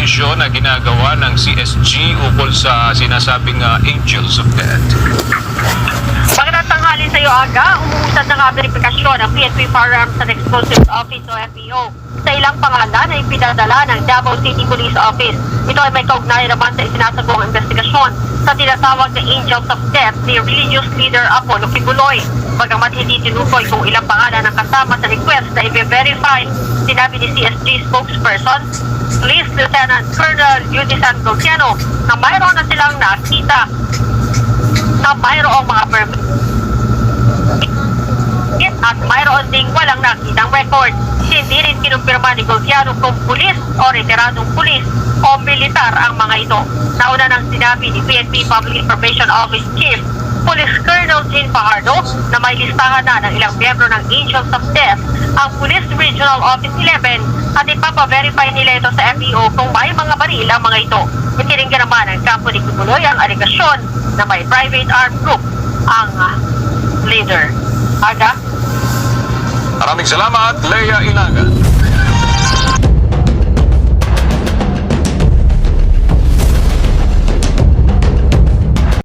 investigation na ginagawa ng CSG ukol sa sinasabing Angels of Death. Magandang tanghali sa iyo, Aga. Umuusad na nga verifikasyon ng PNP Firearms and Explosives Office o FEO sa ilang pangalan na ipinadala ng Davao City Police Office. Ito ay may kaugnay naman sa isinasagawang investigasyon sa tinatawag na Angels of Death ni religious leader Apollo Kibuloy. Bagamat hindi tinukoy kung ilang pangalan ang kasama sa request na i-verify, sinabi ni CSG spokesperson Police Lieutenant Colonel Yudisan Golciano na mayroon na silang nakita na mayroong mga permit at mayroon ding walang nakitang record. Hindi rin kinumpirma ni Golciano kung pulis o retiradong pulis o militar ang mga ito. Nauna nang sinabi ni PNP Public Information Office Chief Police Colonel Jean Fajardo na may listahan na ng ilang miyembro ng Angels of Death ang Police Regional Office 11 at ipapa-verify nila ito sa FEO kung may mga baril ang mga ito. Itiringgan naman ng kampo ni Kibuloy ang alegasyon na may private armed group ang leader. Aga? Maraming salamat, Leia Ilagan.